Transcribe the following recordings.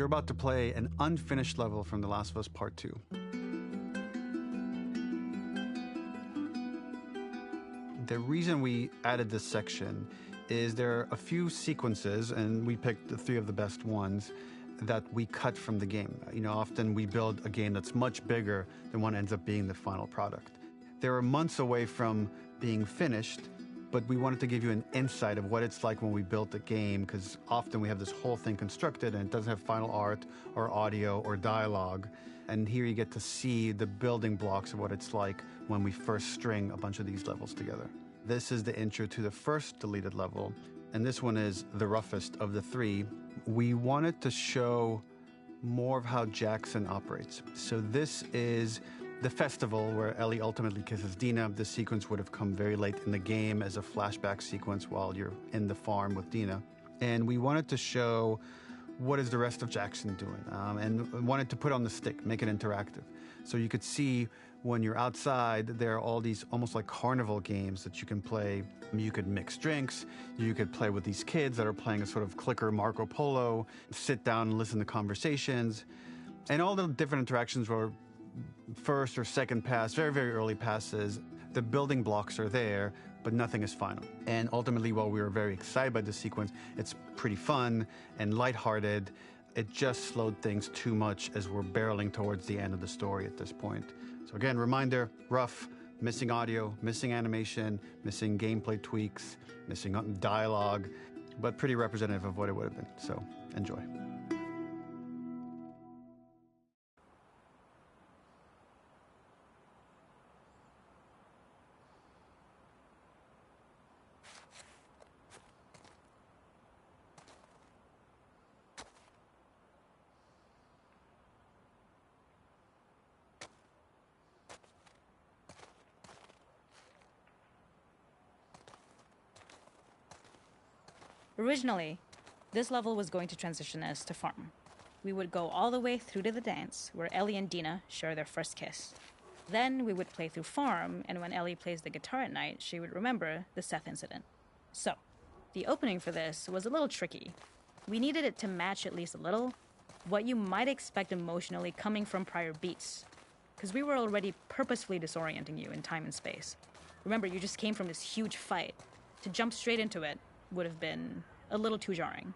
You're about to play an unfinished level from The Last of Us Part 2. The reason we added this section is there are a few sequences, and we picked the 3 of the best ones, that we cut from the game. Often we build a game that's much bigger than what ends up being the final product. They were months away from being finished, but we wanted to give you an insight of what it's like when we built the game, because often we have this whole thing constructed and it doesn't have final art or audio or dialogue. And here you get to see the building blocks of what it's like when we first string a bunch of these levels together. This is the intro to the first deleted level, and this one is the roughest of the 3. We wanted to show more of how Jackson operates. So this is the festival where Ellie ultimately kisses Dina. This sequence would have come very late in the game as a flashback sequence while you're in the farm with Dina. And we wanted to show what is the rest of Jackson doing, and wanted to put on the stick, make it interactive. So you could see when you're outside, there are all these almost like carnival games that you can play. You could mix drinks, you could play with these kids that are playing a sort of clicker Marco Polo, sit down and listen to conversations. And all the different interactions were first or second pass, very, very early passes. The building blocks are there, but nothing is final. And ultimately, while we were very excited by this sequence, it's pretty fun and lighthearted. It just slowed things too much as we're barreling towards the end of the story at this point. So again, reminder, rough, missing audio, missing animation, missing gameplay tweaks, missing dialogue, but pretty representative of what it would have been. So enjoy. Originally, this level was going to transition us to farm. We would go all the way through to the dance, where Ellie and Dina share their first kiss. Then we would play through farm, and when Ellie plays the guitar at night, she would remember the Seth incident. So, the opening for this was a little tricky. We needed it to match at least a little what you might expect emotionally coming from prior beats, because we were already purposefully disorienting you in time and space. Remember, you just came from this huge fight. To jump straight into it would have been a little too jarring.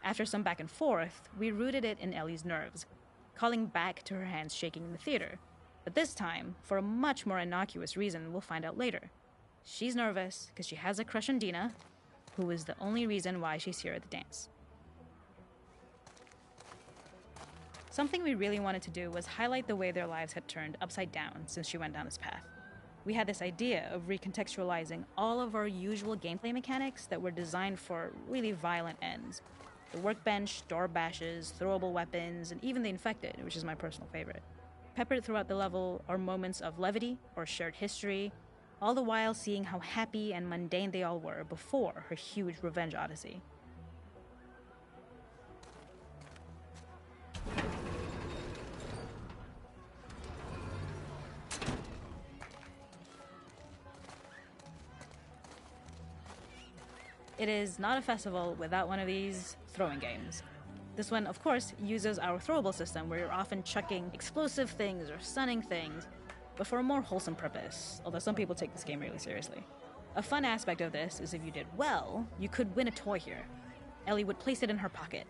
After some back and forth, we rooted it in Ellie's nerves, calling back to her hands shaking in the theater. But this time, for a much more innocuous reason we'll find out later. She's nervous because she has a crush on Dina, who is the only reason why she's here at the dance. Something we really wanted to do was highlight the way their lives had turned upside down since she went down this path. We had this idea of recontextualizing all of our usual gameplay mechanics that were designed for really violent ends. The workbench, door bashes, throwable weapons, and even the infected, which is my personal favorite. Peppered throughout the level are moments of levity or shared history, all the while seeing how happy and mundane they all were before her huge revenge odyssey. It is not a festival without one of these throwing games. This one, of course, uses our throwable system where you're often chucking explosive things or stunning things, but for a more wholesome purpose, although some people take this game really seriously. A fun aspect of this is if you did well, you could win a toy here. Ellie would place it in her pocket.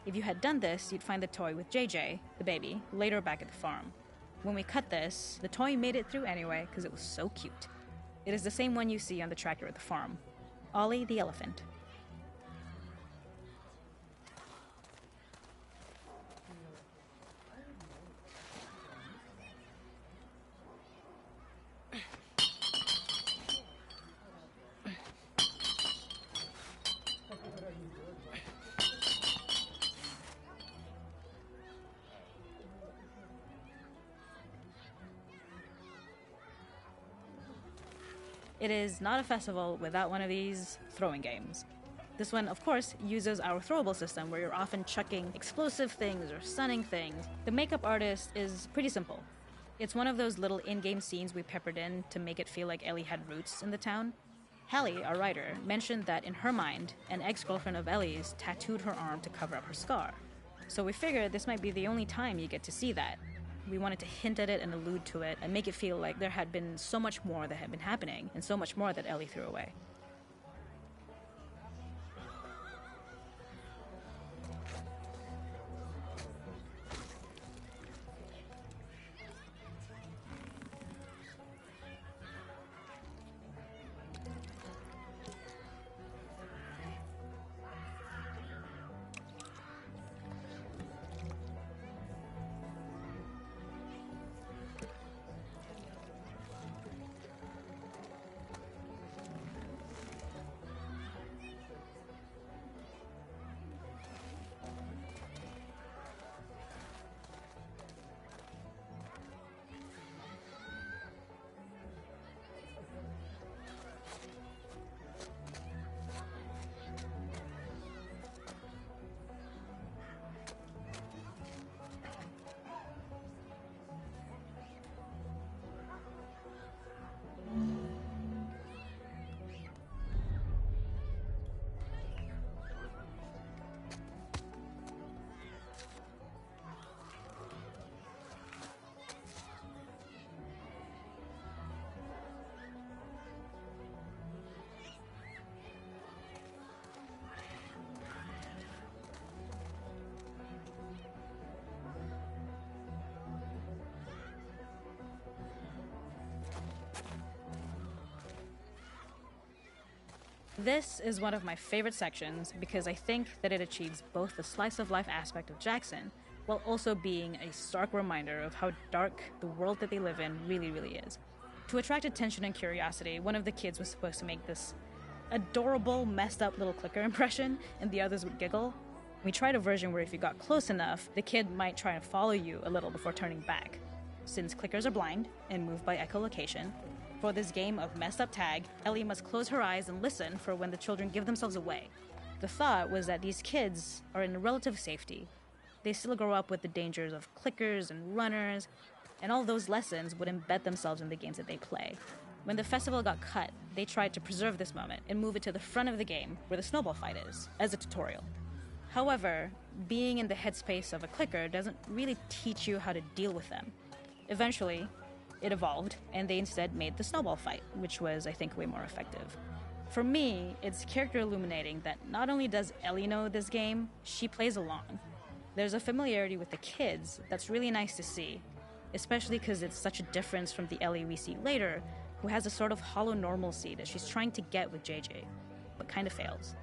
If you had done this, you'd find the toy with JJ, the baby, later back at the farm. When we cut this, the toy made it through anyway because it was so cute. It is the same one you see on the tractor at the farm. Ollie the elephant. It is not a festival without one of these throwing games. This one, of course, uses our throwable system where you're often chucking explosive things or stunning things. The makeup artist is pretty simple. It's one of those little in-game scenes we peppered in to make it feel like Ellie had roots in the town. Hallie, our writer, mentioned that in her mind, an ex-girlfriend of Ellie's tattooed her arm to cover up her scar. So we figured this might be the only time you get to see that. We wanted to hint at it and allude to it and make it feel like there had been so much more that had been happening and so much more that Ellie threw away. This is one of my favorite sections because I think that it achieves both the slice of life aspect of Jackson while also being a stark reminder of how dark the world that they live in really, really is. To attract attention and curiosity, one of the kids was supposed to make this adorable, messed up little clicker impression, and the others would giggle. We tried a version where if you got close enough, the kid might try and follow you a little before turning back. Since clickers are blind and move by echolocation, for this game of messed up tag, Ellie must close her eyes and listen for when the children give themselves away. The thought was that these kids are in relative safety. They still grow up with the dangers of clickers and runners, and all those lessons would embed themselves in the games that they play. When the festival got cut, they tried to preserve this moment and move it to the front of the game where the snowball fight is, as a tutorial. However, being in the headspace of a clicker doesn't really teach you how to deal with them. Eventually, it evolved, and they instead made the snowball fight, which was, I think, way more effective. For me, it's character illuminating that not only does Ellie know this game, she plays along. There's a familiarity with the kids that's really nice to see, especially because it's such a difference from the Ellie we see later, who has a sort of hollow normalcy that she's trying to get with JJ, but kind of fails.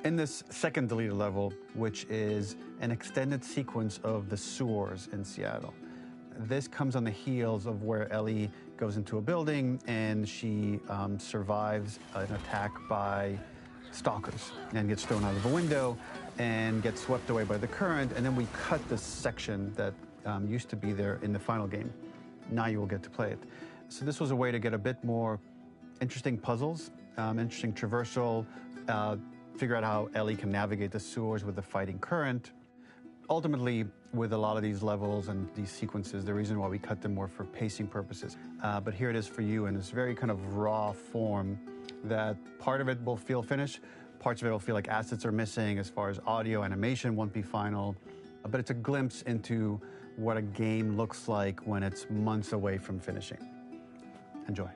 In this second deleted level, which is an extended sequence of the sewers in Seattle, this comes on the heels of where Ellie goes into a building and she survives an attack by stalkers and gets thrown out of a window and gets swept away by the current. And then we cut this section that used to be there in the final game. Now you will get to play it. So this was a way to get a bit more interesting puzzles, interesting traversal, figure out how Ellie can navigate the sewers with the fighting current. Ultimately, with a lot of these levels and these sequences, the reason why we cut them were for pacing purposes. But here it is for you in this very kind of raw form that part of it will feel finished, parts of it will feel like assets are missing as far as audio, animation won't be final. But it's a glimpse into what a game looks like when it's months away from finishing. Enjoy.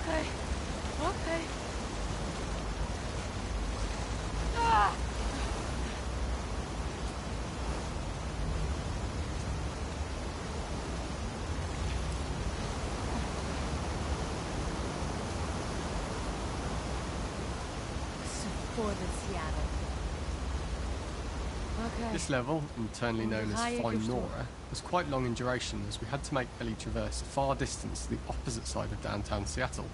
Okay. For the Seattle. Okay. This level, internally known as Find Nora, was quite long in duration as we had to make Ellie traverse a far distance to the opposite side of downtown Seattle.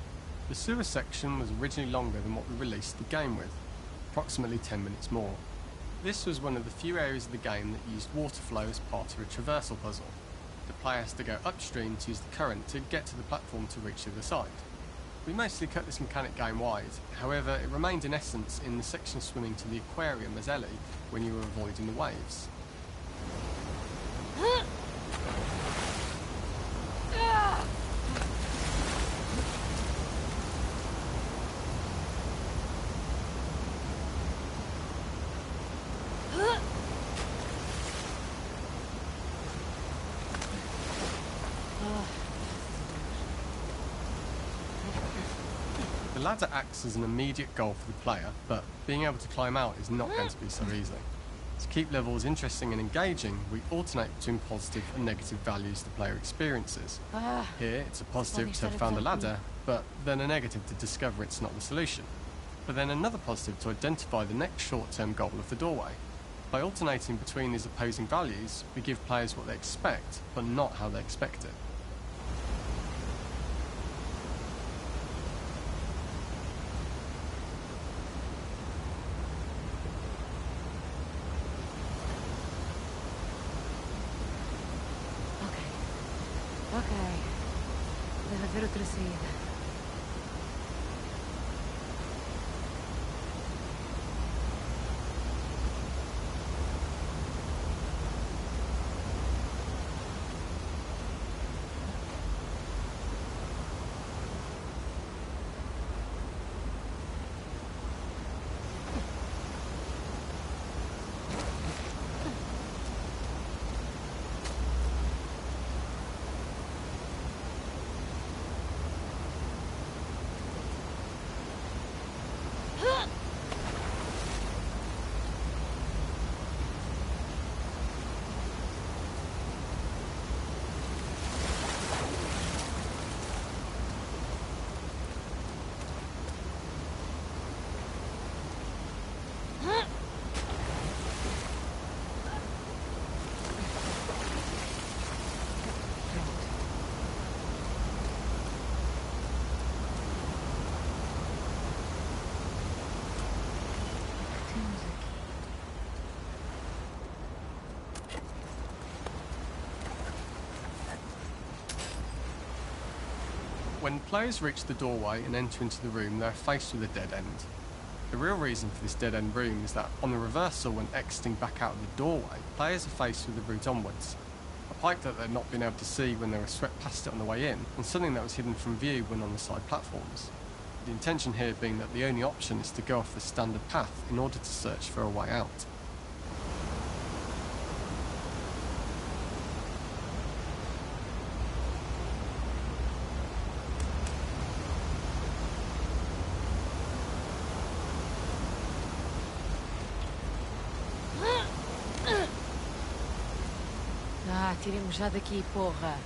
The sewer section was originally longer than what we released the game with, approximately 10 minutes more. This was one of the few areas of the game that used water flow as part of a traversal puzzle. The player has to go upstream to use the current to get to the platform to reach the other side. We mostly cut this mechanic game-wide, however it remained in essence in the section swimming to the aquarium as Ellie when you were avoiding the waves. The ladder acts as an immediate goal for the player, but being able to climb out is not going to be so easy. To keep levels interesting and engaging, we alternate between positive and negative values the player experiences. Here, it's a positive to have found a ladder, but then a negative to discover it's not the solution. But then another positive to identify the next short-term goal of the doorway. By alternating between these opposing values, we give players what they expect, but not how they expect it. Okay. Davvero trasida. When players reach the doorway and enter into the room, they're faced with a dead end. The real reason for this dead end room is that on the reversal, when exiting back out of the doorway, players are faced with the route onwards. A pipe that they'd not been able to see when they were swept past it on the way in, and something that was hidden from view when on the side platforms. The intention here being that the only option is to go off the standard path in order to search for a way out. Ah, tiremos já daqui, porra.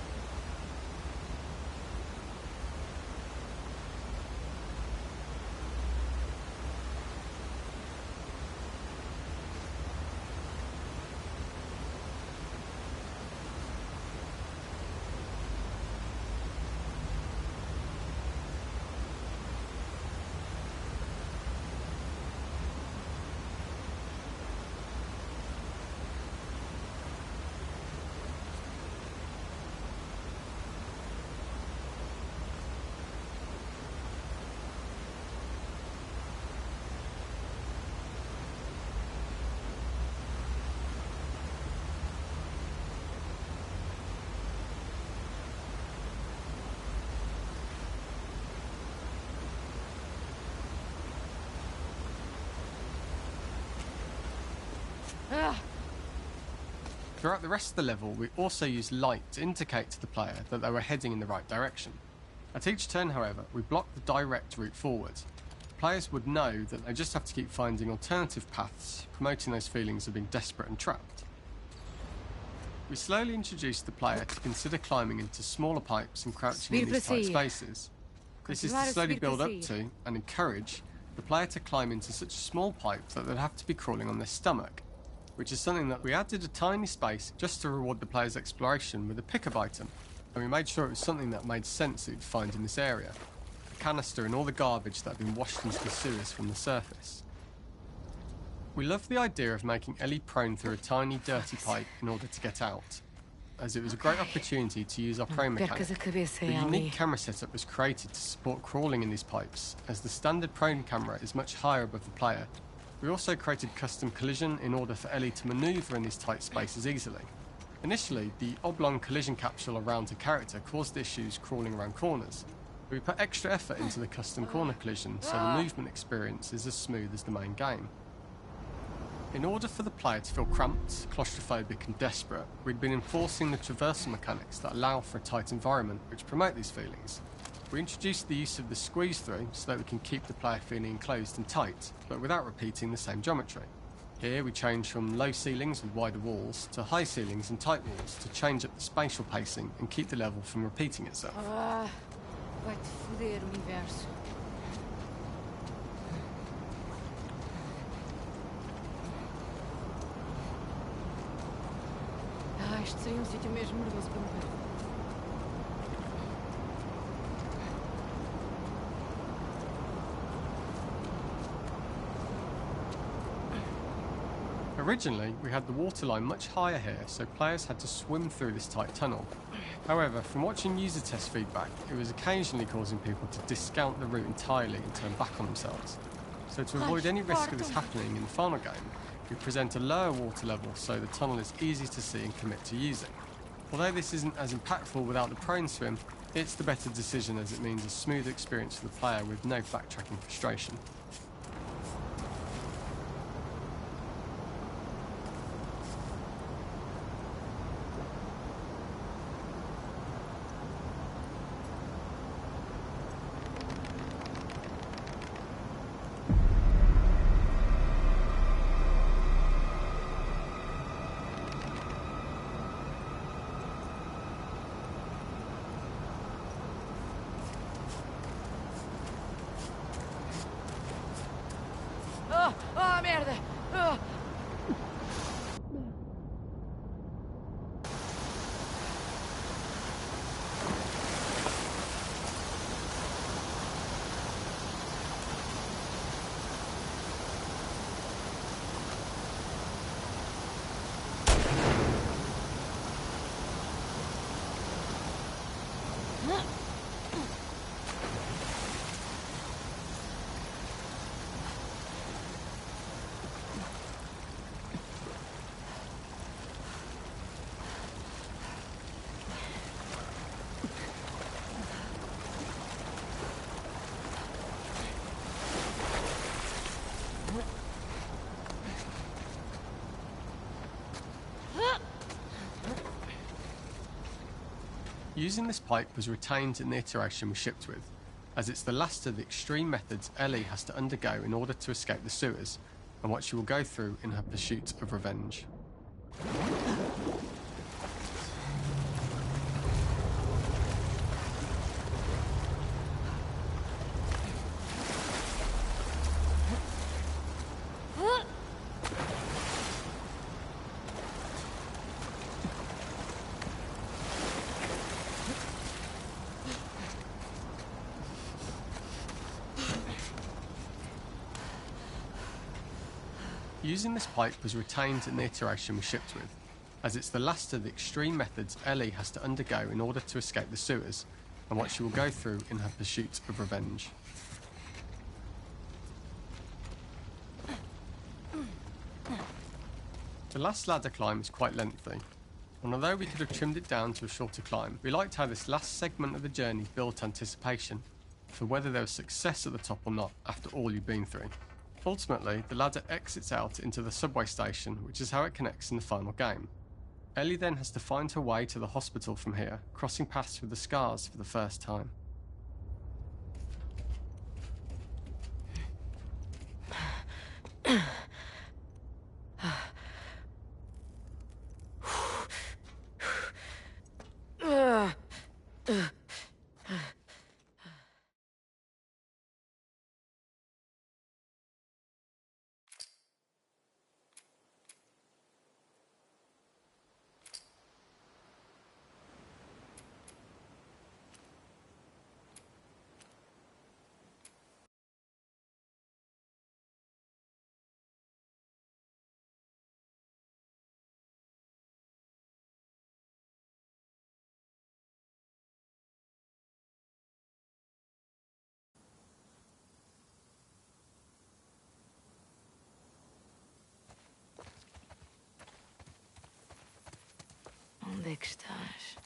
Throughout the rest of the level, we also used light to indicate to the player that they were heading in the right direction. At each turn, however, we blocked the direct route forward. Players would know that they just have to keep finding alternative paths, promoting those feelings of being desperate and trapped. We slowly introduced the player to consider climbing into smaller pipes and crouching in these tight spaces. This is to slowly build up to, and encourage, the player to climb into such a small pipe that they'd have to be crawling on their stomach, which is something that we added a tiny space just to reward the player's exploration with a pickup item, and we made sure it was something that made sense that you'd find in this area. A canister and all the garbage that had been washed into the sewers from the surface. We loved the idea of making Ellie prone through a tiny dirty pipe in order to get out, as it was a great opportunity to use our prone mechanic. The unique camera setup was created to support crawling in these pipes, as the standard prone camera is much higher above the player. We also created custom collision in order for Ellie to manoeuvre in these tight spaces easily. Initially, the oblong collision capsule around her character caused issues crawling around corners. We put extra effort into the custom corner collision, so the movement experience is as smooth as the main game. In order for the player to feel cramped, claustrophobic and desperate, we'd been enforcing the traversal mechanics that allow for a tight environment which promote these feelings. We introduced the use of the squeeze through so that we can keep the player feeling enclosed and tight, but without repeating the same geometry. Here we change from low ceilings with wider walls to high ceilings and tight walls to change up the spatial pacing and keep the level from repeating itself. Vai-te foder, universo. Isto seria sítio mesmo nervoso para morrer. Originally, we had the waterline much higher here, so players had to swim through this tight tunnel. However, from watching user test feedback, it was occasionally causing people to discount the route entirely and turn back on themselves. So to avoid any risk of this happening in the final game, we present a lower water level so the tunnel is easy to see and commit to using. Although this isn't as impactful without the prone swim, it's the better decision as it means a smooth experience for the player with no backtracking frustration. Merda! Using this pipe was retained in the iteration we shipped with, as it's the last of the extreme methods Ellie has to undergo in order to escape the sewers, and what she will go through in her pursuit of revenge. Using this pipe was retained in the iteration we shipped with, as it's the last of the extreme methods Ellie has to undergo in order to escape the sewers, and what she will go through in her pursuit of revenge. The last ladder climb is quite lengthy, and although we could have trimmed it down to a shorter climb, we liked how this last segment of the journey built anticipation for whether there was success at the top or not after all you've been through. Ultimately, the ladder exits out into the subway station, which is how it connects in the final game. Ellie then has to find her way to the hospital from here, crossing paths with the scars for the first time. Onde é que estás?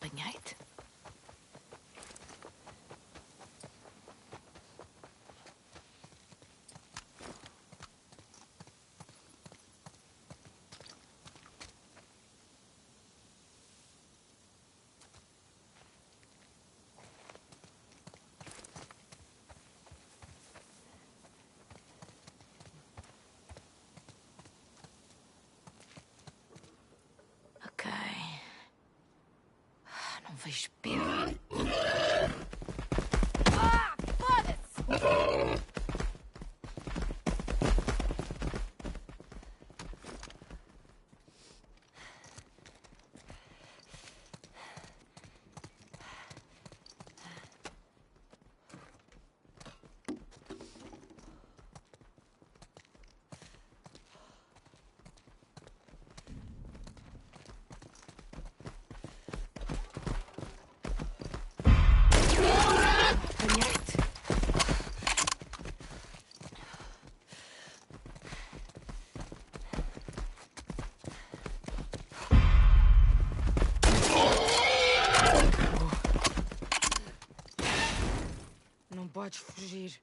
Apanhei-te. Ok. Não vejo Pedro. Ah, foda-se! Apanhei-te. Não podes fugir.